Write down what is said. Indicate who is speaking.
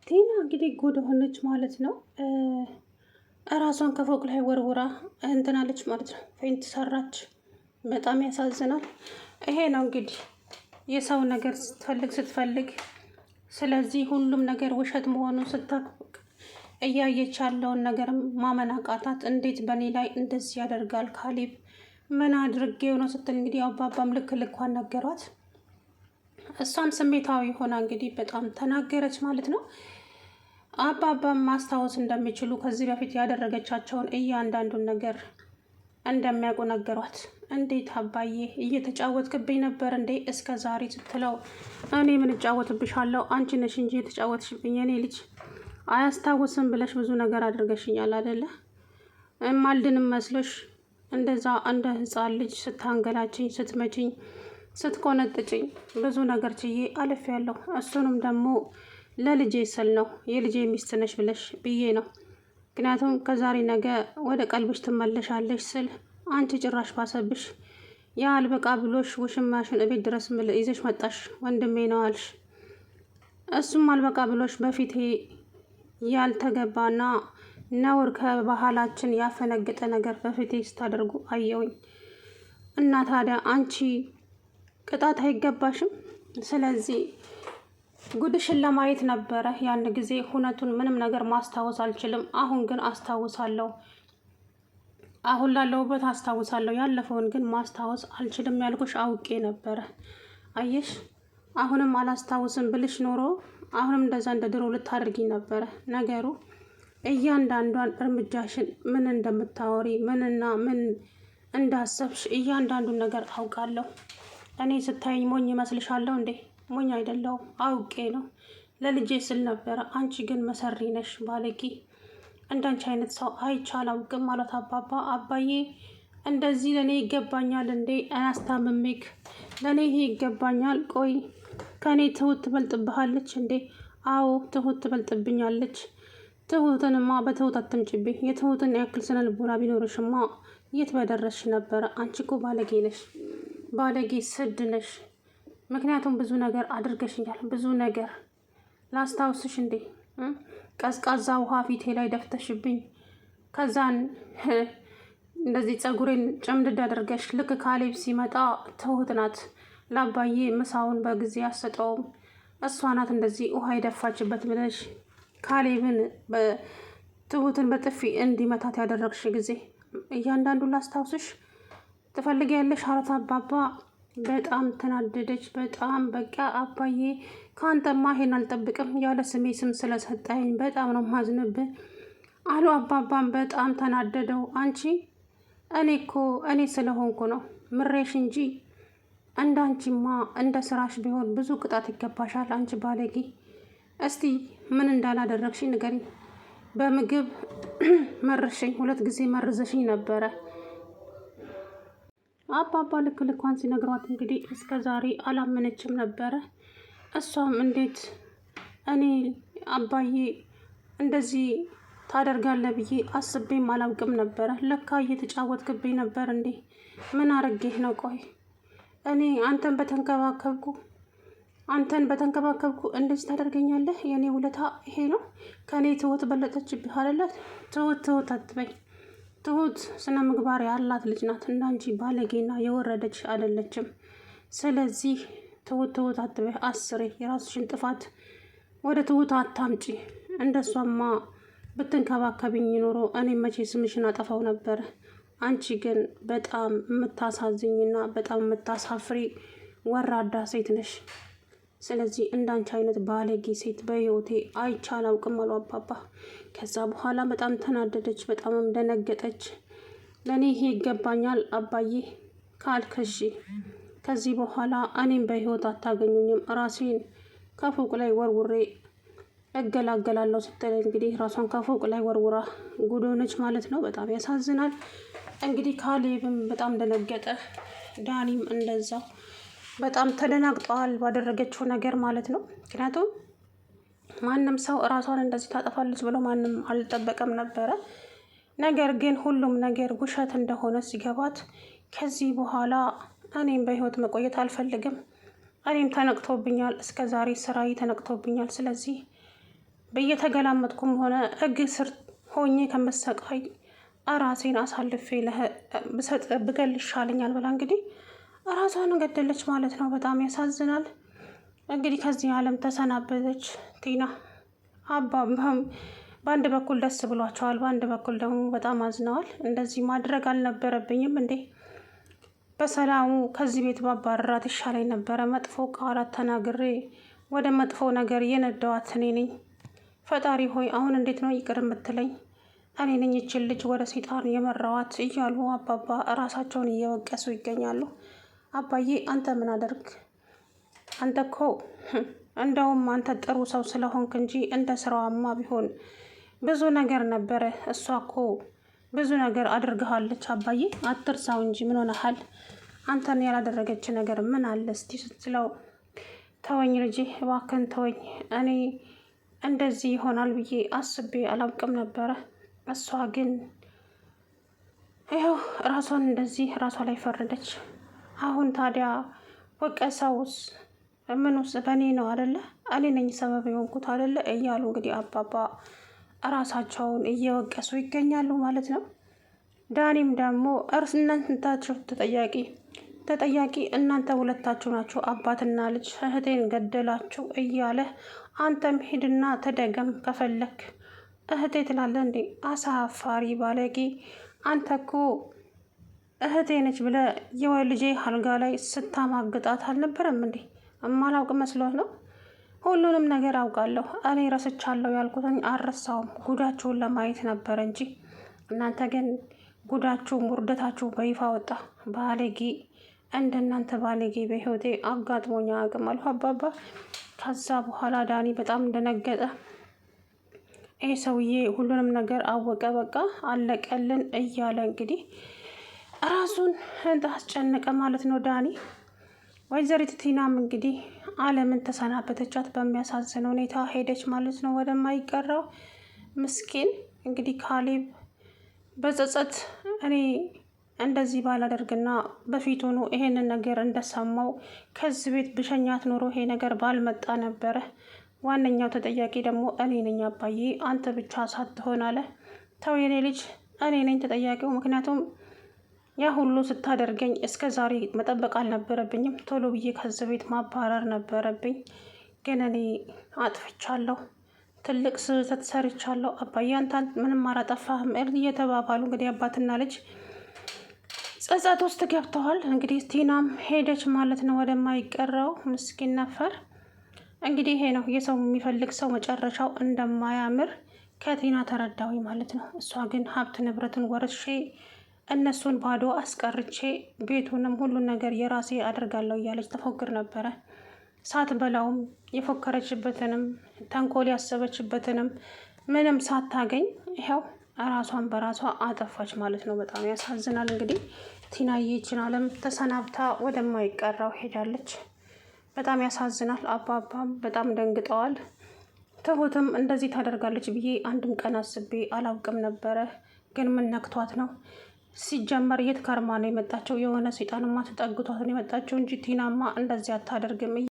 Speaker 1: ቲና እንግዲህ ጉድ ሆነች ማለት ነው። እራሷን ከፎቅ ላይ ወርውራ እንትናለች ማለት ነው። ፌንት ሰራች። በጣም ያሳዝናል። ይሄ ነው እንግዲህ የሰው ነገር ስትፈልግ ስለዚህ ሁሉም ነገር ውሸት መሆኑን ስታውቅ እያየች ያለውን ነገር ማመን አቃታት። እንዴት በእኔ ላይ እንደዚህ ያደርጋል ካሌብ ምን አድርጌው ነው ስትል እንግዲህ አባባም ልክ ልኳን ነገሯት። እሷም ስሜታዊ ሆና እንግዲህ በጣም ተናገረች ማለት ነው። አባባም ማስታወስ እንደሚችሉ ከዚህ በፊት ያደረገቻቸውን እያንዳንዱን ነገር እንደሚያውቁ ነገሯት። እንዴት አባዬ እየተጫወትክብኝ ነበር እንዴ እስከ ዛሬ ስትለው፣ እኔ ምን እጫወትብሻለሁ? አንቺ ነሽ እንጂ የተጫወትሽብኝ የኔ ልጅ። አያስታውስም ብለሽ ብዙ ነገር አድርገሽኛል አደለ? እማልድንም መስሎሽ እንደዛ እንደ ህፃን ልጅ ስታንገላችኝ፣ ስትመችኝ፣ ስትቆነጥጭኝ ብዙ ነገር ችዬ አልፌያለሁ። እሱንም ደግሞ ለልጄ ስል ነው፣ የልጄ ሚስት ነሽ ብለሽ ብዬ ነው። ምክንያቱም ከዛሬ ነገ ወደ ቀልብሽ ትመለሻለሽ ስል አንቺ ጭራሽ ባሰብሽ። ያ አልበቃ ብሎሽ ውሽማሽን እቤት ድረስ ይዘሽ መጣሽ። ወንድሜ ነው አልሽ። እሱም አልበቃ ብሎሽ በፊቴ ያልተገባና ነውር ከባህላችን ያፈነገጠ ነገር በፊቴ ስታደርጉ አየውኝ። እና ታዲያ አንቺ ቅጣት አይገባሽም? ስለዚህ ጉድሽን ለማየት ነበረ ያን ጊዜ። ሁነቱን ምንም ነገር ማስታወስ አልችልም። አሁን ግን አስታውሳለሁ። አሁን ላለሁበት አስታውሳለሁ። ያለፈውን ግን ማስታወስ አልችልም ያልኩሽ አውቄ ነበረ። አየሽ፣ አሁንም አላስታውስም ብልሽ ኖሮ አሁንም እንደዛ እንደ ድሮ ልታደርጊ ነበረ። ነገሩ እያንዳንዷን እርምጃሽን ምን እንደምታወሪ ምንና ምን እንዳሰብሽ እያንዳንዱን ነገር አውቃለሁ። እኔ ስታይኝ ሞኝ ይመስልሻለሁ እንዴ? ሞኝ አይደለሁም፣ አውቄ ነው። ለልጄ ስል ነበረ። አንቺ ግን መሰሪ ነሽ፣ ባለጌ። እንዳንቺ አይነት ሰው አይቼ አላውቅም ማለት አባባ። አባዬ እንደዚህ ለእኔ ይገባኛል እንዴ? አያስታምሜክ ለእኔ ይሄ ይገባኛል? ቆይ ከእኔ ትሁት ትበልጥብሃለች እንዴ? አዎ ትሁት ትበልጥብኛለች። ትሁትንማ በትሁት አትምጭብኝ። የትሁትን ያክል ስነ ልቦና ቢኖርሽማ የት በደረስሽ ነበረ። አንቺ እኮ ባለጌ ነሽ፣ ባለጌ ስድ ነሽ። ምክንያቱም ብዙ ነገር አድርገሽኛል። ብዙ ነገር ላስታውስሽ እንዴ? ቀዝቃዛ ውሃ ፊቴ ላይ ደፍተሽብኝ፣ ከዛን እንደዚህ ፀጉሬን ጭምድድ አድርገሽ ልክ ካሌብ ሲመጣ ትሁት ናት ለአባዬ ምሳውን በጊዜ አሰጠውም እሷ ናት እንደዚህ ውሃ የደፋችበት ብለሽ ካሌብን ትሁትን በጥፊ እንዲመታት ያደረግሽ ጊዜ እያንዳንዱን ላስታውስሽ ትፈልጊያለሽ? አረት አባባ በጣም ተናደደች። በጣም በቃ አባዬ ከአንተማ ይሄን አልጠብቅም፣ ያለ ስሜ ስም ስለሰጠኝ በጣም ነው ማዝንብህ አሉ። አባባም በጣም ተናደደው። አንቺ እኔ ስለሆንኩ ነው ምሬሽ እንጂ እንዳንቺማ እንደ ስራሽ ቢሆን ብዙ ቅጣት ይገባሻል። አንቺ ባለጌ፣ እስቲ ምን እንዳላደረግሽ ንገሪኝ። በምግብ መርሽኝ፣ 2 ጊዜ መርዘሽኝ ነበረ። አባባ ልክ ልኳን ሲነግሯት እንግዲህ እስከ ዛሬ አላመነችም ነበረ። እሷም እንዴት እኔ አባዬ እንደዚህ ታደርጋለህ ብዬ አስቤም አላውቅም ነበረ። ለካ እየተጫወትክብኝ ነበር እንዴ? ምን አረጌህ ነው? ቆይ እኔ አንተን በተንከባከብኩ እንደዚህ ታደርገኛለህ? የእኔ ውለታ ይሄ ነው? ከእኔ ትሁት በለጠችብህ አለለት። ትሁት አትበኝ። ትሁት ስነ ምግባር ያላት ልጅ ናት። እንዳንቺ ባለጌና የወረደች አይደለችም። ስለዚህ ትሁት አትበይ። 10 የራስሽን ጥፋት ወደ ትሁት አታምጪ። እንደሷማ ብትንከባከብኝ ኖሮ እኔ መቼ ስምሽን አጠፋው ነበር። አንቺ ግን በጣም የምታሳዝኝና በጣም የምታሳፍሪ ወራዳ ሴት ነሽ። ስለዚህ እንዳንቺ አይነት ባለጌ ሴት በህይወቴ አይቼ አላውቅም አሉ አባባ። ከዛ በኋላ በጣም ተናደደች፣ በጣምም ደነገጠች። ለእኔ ይሄ ይገባኛል አባዬ ካልከሺ ከዚህ በኋላ እኔም በህይወት አታገኙኝም፣ ራሴን ከፎቅ ላይ ወርውሬ እገላገላለሁ ስትል እንግዲህ ራሷን ከፎቅ ላይ ወርውራ ጉዶነች ማለት ነው። በጣም ያሳዝናል። እንግዲህ ካሌብም በጣም ደነገጠ፣ ዳኒም እንደዛው በጣም ተደናግጠዋል ባደረገችው ነገር ማለት ነው። ምክንያቱም ማንም ሰው እራሷን እንደዚህ ታጠፋለች ብሎ ማንም አልጠበቀም ነበረ። ነገር ግን ሁሉም ነገር ውሸት እንደሆነ ሲገባት ከዚህ በኋላ እኔም በህይወት መቆየት አልፈልግም፣ እኔም ተነቅቶብኛል፣ እስከ ዛሬ ስራዬ ተነቅቶብኛል። ስለዚህ በየተገላመጥኩም ሆነ ሕግ ስር ሆኜ ከመሰቃይ ራሴን አሳልፌ ብሰጥ ብገል ይሻለኛል ብላ እንግዲህ ራሷን ገደለች ማለት ነው። በጣም ያሳዝናል። እንግዲህ ከዚህ ዓለም ተሰናበተች ቲና። አባባም በአንድ በኩል ደስ ብሏቸዋል፣ በአንድ በኩል ደግሞ በጣም አዝነዋል። እንደዚህ ማድረግ አልነበረብኝም እንዴ? በሰላሙ ከዚህ ቤት ባባረራት ይሻለኝ ነበረ። መጥፎ ቃላት ተናግሬ ወደ መጥፎ ነገር የነዳዋት እኔ ነኝ። ፈጣሪ ሆይ አሁን እንዴት ነው ይቅር የምትለኝ? እኔ ነኝ ይችን ልጅ ወደ ሰይጣን የመራዋት እያሉ አባባ እራሳቸውን እየወቀሱ ይገኛሉ። አባዬ አንተ ምን አደርግ? አንተ እኮ እንደውም አንተ ጥሩ ሰው ስለሆንክ እንጂ እንደ ስራዋማ ቢሆን ብዙ ነገር ነበረ። እሷ እኮ ብዙ ነገር አድርግሃለች አባዬ፣ አትርሳው እንጂ ምን ሆነሃል? አንተን ያላደረገች ነገር ምን አለ እስቲ ስትለው፣ ተወኝ ልጄ እባክህን ተወኝ። እኔ እንደዚህ ይሆናል ብዬ አስቤ አላውቅም ነበረ። እሷ ግን ይኸው ራሷን እንደዚህ ራሷ ላይ ፈረደች። አሁን ታዲያ ወቀሳውስ ምኑስ በእኔ ነው አደለ? እኔ ነኝ ሰበብ የሆንኩት አደለ? እያሉ እንግዲህ አባባ እራሳቸውን እየወቀሱ ይገኛሉ ማለት ነው። ዳኒም ደግሞ እናንታችሁ ተጠያቂ እናንተ ሁለታችሁ ናችሁ፣ አባትና ልጅ እህቴን ገደላችሁ እያለ አንተም ሂድና ተደገም ከፈለክ እህቴ ትላለህ እንዴ? አሳፋሪ ባለጌ! አንተ እኮ እህቴ ነች ብለህ የልጄ አልጋ ላይ ስታማግጣት አልነበረም እንዴ? እማላውቅ መስሎህ ነው? ሁሉንም ነገር አውቃለሁ። እኔ ረስቻለሁ ያልኩትኝ አልረሳውም። ጉዳችሁን ለማየት ነበረ እንጂ እናንተ ግን ጉዳችሁም ውርደታችሁ በይፋ ወጣ። ባለጌ! እንደናንተ ባለጌ በህይወቴ አጋጥሞኛ አቅም አልሁ አባባ። ከዛ በኋላ ዳኒ በጣም እንደነገጠ ይህ ሰውዬ ሁሉንም ነገር አወቀ፣ በቃ አለቀልን እያለ እንግዲህ ራሱን እንዳስጨነቀ ማለት ነው ዳኒ። ወይዘሪት ቲናም እንግዲህ ዓለምን ተሰናበተቻት። በሚያሳዝን ሁኔታ ሄደች ማለት ነው ወደማይቀረው። ምስኪን እንግዲህ ካሌብ በጸጸት እኔ እንደዚህ ባላደርግና በፊት ሆኖ ይሄንን ነገር እንደሰማው ከዚህ ቤት ብሸኛት ኖሮ ይሄ ነገር ባልመጣ ነበረ። ዋነኛው ተጠያቂ ደግሞ እኔ ነኝ አባዬ፣ አንተ ብቻ ሳትሆን አለ። ተው የኔ ልጅ፣ እኔ ነኝ ተጠያቂው። ምክንያቱም ያ ሁሉ ስታደርገኝ እስከ ዛሬ መጠበቅ አልነበረብኝም። ቶሎ ብዬ ከዚህ ቤት ማባረር ነበረብኝ። ግን እኔ አጥፍቻለሁ፣ ትልቅ ስህተት ሰርቻለሁ። አባዬ አንተ ምንም አላጠፋህም እየተባባሉ እንግዲህ አባትና ልጅ ጸጸት ውስጥ ገብተዋል። እንግዲህ ቲናም ሄደች ማለት ነው ወደማይቀረው። ምስኪን ነፈር። እንግዲህ ይሄ ነው የሰው የሚፈልግ ሰው መጨረሻው እንደማያምር ከቲና ተረዳዊ ማለት ነው። እሷ ግን ሀብት ንብረትን ወርሼ እነሱን ባዶ አስቀርቼ ቤቱንም ሁሉን ነገር የራሴ አድርጋለሁ እያለች ተፎክር ነበረ። ሳትበላውም የፎከረችበትንም ተንኮል ያሰበችበትንም ምንም ሳታገኝ ይኸው ራሷን በራሷ አጠፋች ማለት ነው። በጣም ያሳዝናል። እንግዲህ ቲናዬ ይህችን ዓለም ተሰናብታ ወደማይቀራው ሄዳለች። በጣም ያሳዝናል። አባባም በጣም ደንግጠዋል። ትሁትም እንደዚህ ታደርጋለች ብዬ አንድም ቀን አስቤ አላውቅም ነበረ። ግን ምን ነክቷት ነው? ሲጀመር የት ከርማ ነው የመጣቸው? የሆነ ሰይጣንማ ተጠግቷት ነው የመጣቸው እንጂ ቲናማ እንደዚህ አታደርግም።